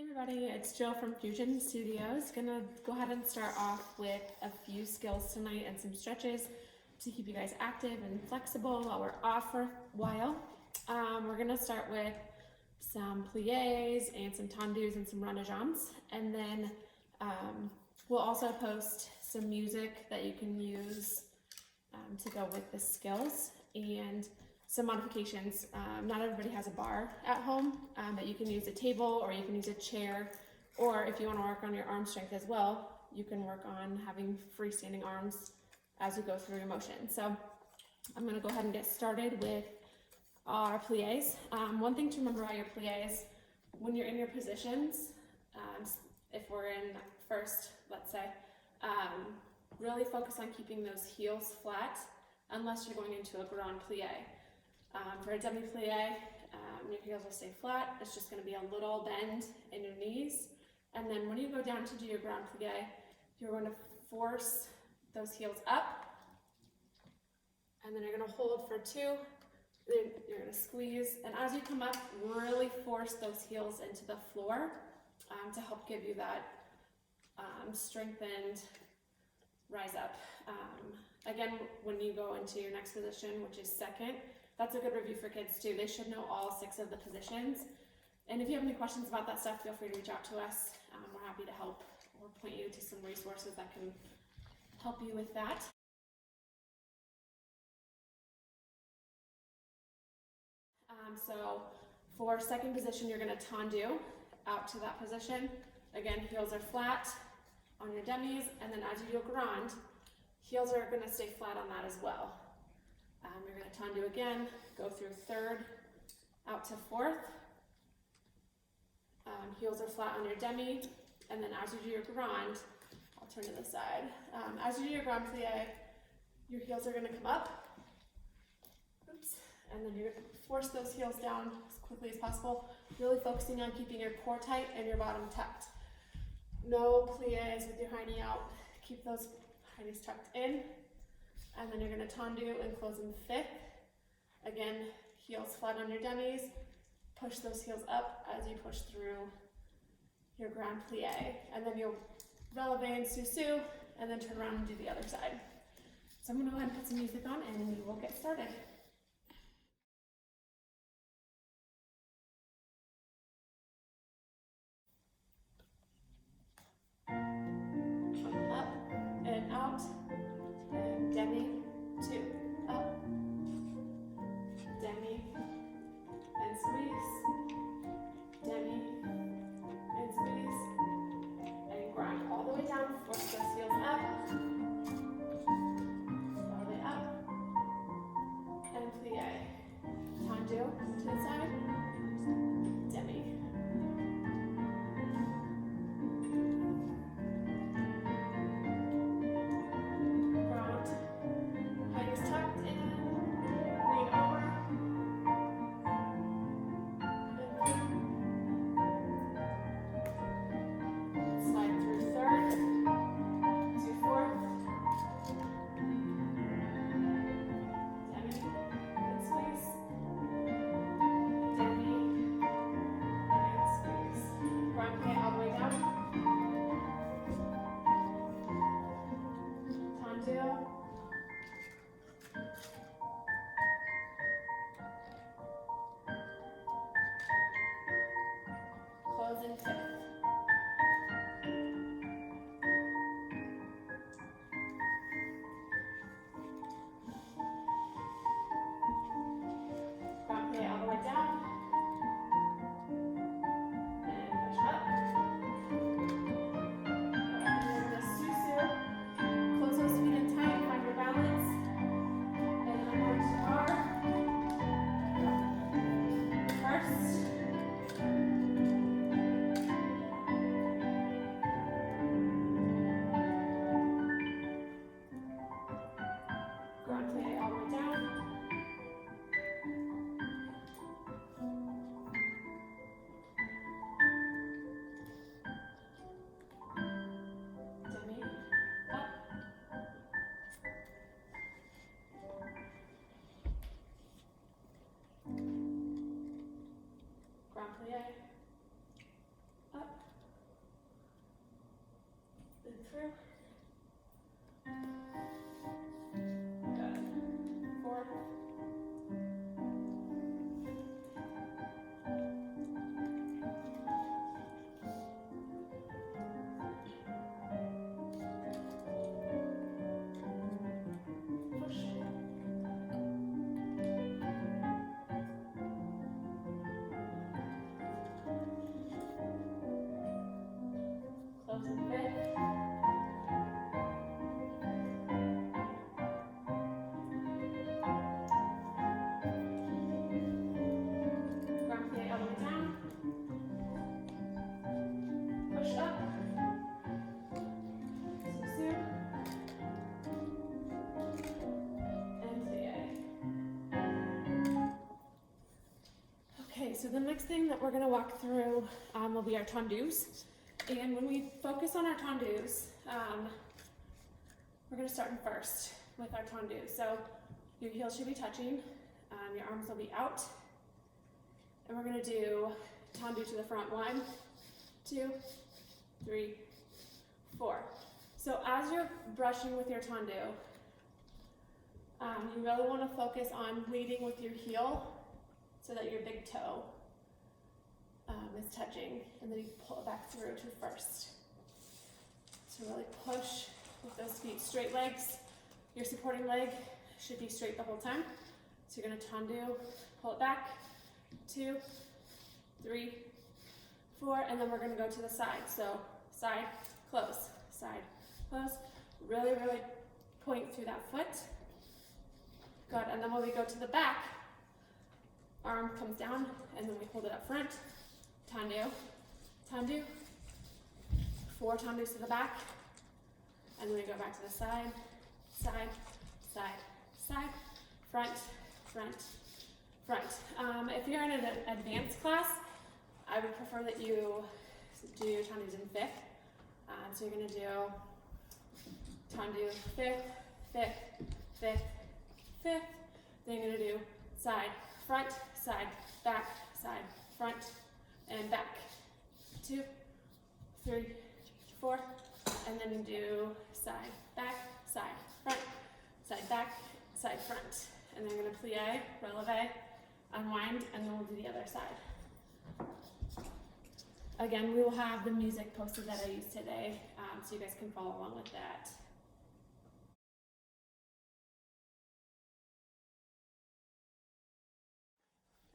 Hey everybody, it's Jill from Fusion Studios. Gonna go ahead and start off with a few skills tonight and some stretches to keep you guys active and flexible while we're off for a while. We're gonna start with some pliés and some tendus and some renajams, and then we'll also post some music that you can use to go with the skills and some modifications. Not everybody has a bar at home, but you can use a table or you can use a chair, or if you want to work on your arm strength as well, you can work on having freestanding arms as you go through your motion. So I'm going to go ahead and get started with our pliés. One thing to remember about your pliés, when you're in your positions, if we're in first, let's say, really focus on keeping those heels flat unless you're going into a grand plié. For a demi-plié, your heels will stay flat. It's just going to be a little bend in your knees. And then when you go down to do your grand plié, you're going to force those heels up. And then you're going to hold for 2. Then you're going to squeeze. And as you come up, really force those heels into the floor to help give you that strengthened rise up. Again, when you go into your next position, which is second, that's a good review for kids too. They should know all 6 of the positions. And if you have any questions about that stuff, feel free to reach out to us. We're happy to help or point you to some resources that can help you with that. So for second position, you're going to tendu out to that position. Again, heels are flat on your demis, and then as you do a grand, heels are going to stay flat on that as well. You're going to tendu again, go through third, out to fourth. Heels are flat on your demi, and then as you do your grand, I'll turn to the side. As you do your grand plie, your heels are going to come up. Oops. And then you're going to force those heels down as quickly as possible, really focusing on keeping your core tight and your bottom tucked. No pliés with your high knee out. Keep those high knees tucked in. And then you're going to tendu and close in fifth. Again, heels flat on your demis. Push those heels up as you push through your grand plie. And then you'll releve and sous-sus, and then turn around and do the other side. So I'm going to go ahead and put some music on and we will get started. Up and out, and demi, 2, up, demi, and squeeze, demi, and squeeze, and grind all the way down, force those heels up, all the way up, and plie, tendu to the side, demi. through. Good. 4. Push. Close and fit. Ground plate all the way down. Push up. Subsume. And plie. Okay, so the next thing that we're going to walk through will be our tendus. And when we focus on our tendus, we're going to start in first with our tendu. So your heels should be touching, your arms will be out, and we're going to do tendu to the front. 1, 2, 3, 4. So as you're brushing with your tendu, you really want to focus on leading with your heel so that your big toe is touching, and then you pull it back through to first. So really push with those feet. Straight legs, your supporting leg should be straight the whole time. So you're going to tendu, pull it back, 2, 3, 4, and then we're going to go to the side. So side, close, side, close. Really, really point through that foot. Good, and then when we go to the back, arm comes down, and then we hold it up front. Tendu, tendu, 4 tendus to the back, and then we go back to the side, side, side, side, front, front, front. If you're in an advanced class, I would prefer that you do your tendus in 5th. So you're going to do tendu 5th, 5th, 5th, 5th. Then you're going to do side, front, side, back, side, front, and back. 2, 3, 4, and then you do side, back, side, front, side, back, side, front. And then you're going to plie, releve, unwind, and then we'll do the other side. Again, we will have the music posted that I used today, so you guys can follow along with that.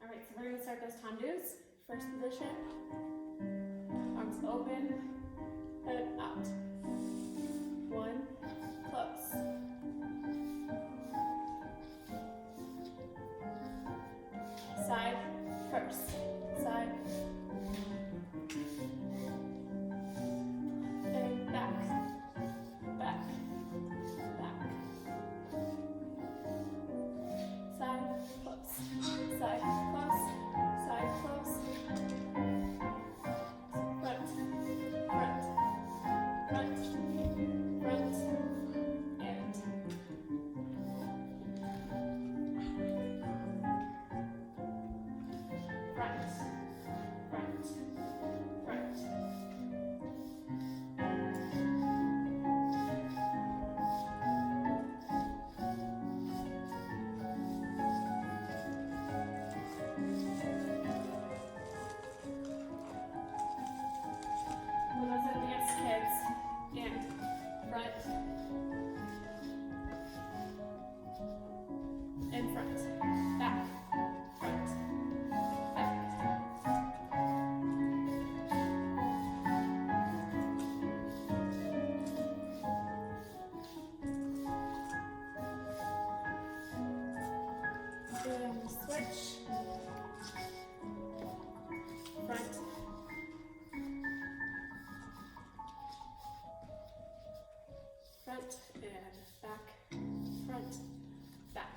All right, so we're going to start those tendus. First position, arms open, head out. 1, close. Side first, side, and back, back, back. Side, close, side, close, side, close. Front, front, front, front, and front, front, front. For those advanced kids, and front, and front, back, front, back. And switch, front, front, and back, front, back,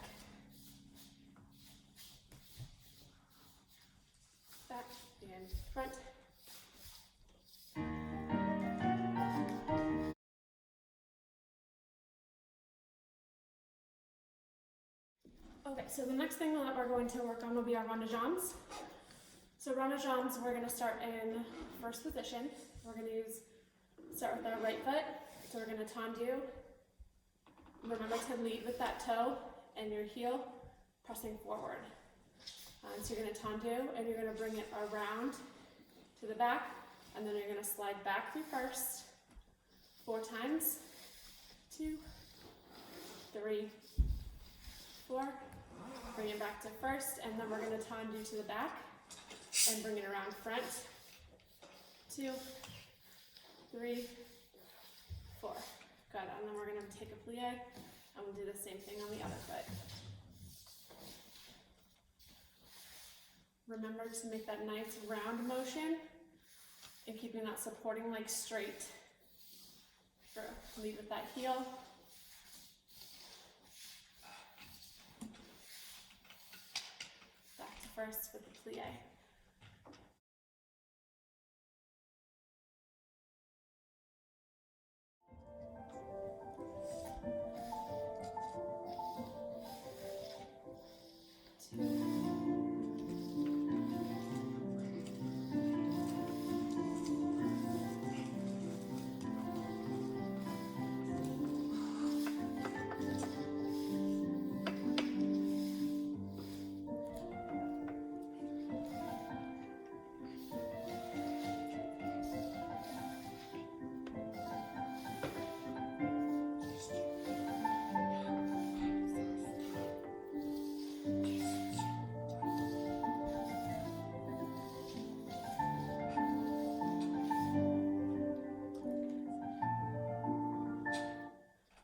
back, and front. Okay, so the next thing that we're going to work on will be our rond de jambes. So rond de jambes, we're going to start in first position. We're going to start with our right foot, So we're going to tendu. Remember to lead with that toe and your heel pressing forward. So you're going to tendu and you're going to bring it around to the back, and then you're going to slide back through first 4 times. 2, 3, 4. Bring it back to first, and then we're going to tendu to the back and bring it around front. 2, 3, 4. Good. And then we're going to take a plie, and we'll do the same thing on the other foot. Remember to make that nice round motion and keeping that supporting leg straight. Lead with that heel. Back to first with the plie.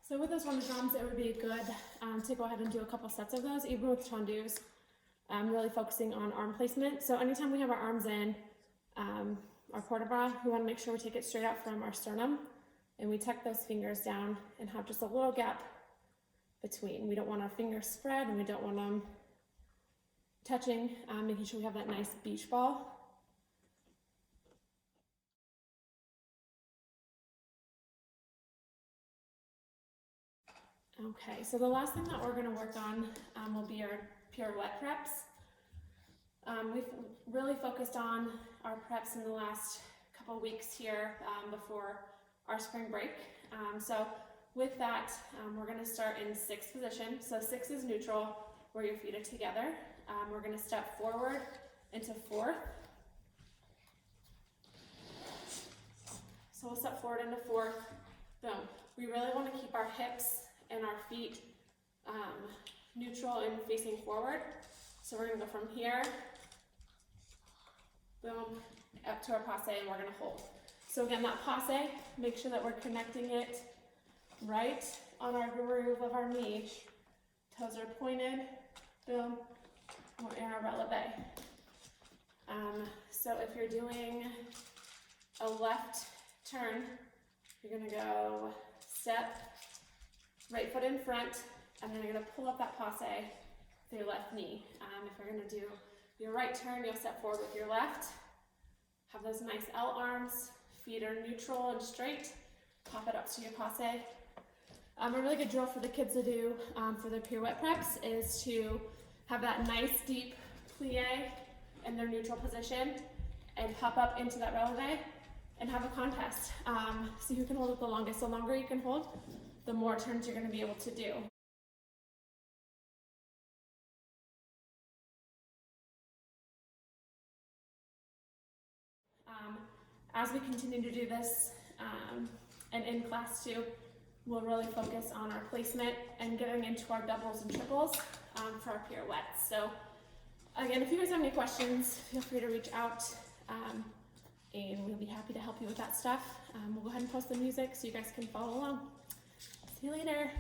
So with those lunge drums, it would be good to go ahead and do a couple sets of those, even with tendus, really focusing on arm placement. So anytime we have our arms in our port-a-bras, we want to make sure we take it straight out from our sternum, and we tuck those fingers down and have just a little gap between. We don't want our fingers spread, and we don't want them touching, making sure we have that nice beach ball. Okay, so the last thing that we're going to work on will be our pirouette preps. We've really focused on our preps in the last couple weeks here before our spring break. So with that, we're going to start in 6th position. So 6 is neutral, where your feet are together. We're going to step forward into 4th. So we'll step forward into 4th. Boom. We really want to keep our hips and our feet neutral and facing forward. So we're going to go from here, boom, up to our passe, and we're going to hold. So again, that passe, make sure that we're connecting it right on our groove of our knee. Toes are pointed, boom, we're in our releve. So if you're doing a left turn, you're going to go step, right foot in front, and then you're going to pull up that passe with your left knee. If you're going to do your right turn, you'll step forward with your left. Have those nice L arms, feet are neutral and straight. Pop it up to your passe. A really good drill for the kids to do for their pirouette preps is to have that nice deep plie in their neutral position and pop up into that releve and have a contest. See who can hold it the longest. The longer you can hold, the more turns you're going to be able to do. As we continue to do this, and in class too, we'll really focus on our placement and getting into our doubles and triples for our pirouettes. So again, if you guys have any questions, feel free to reach out, and we'll be happy to help you with that stuff. We'll go ahead and post the music so you guys can follow along. See you later.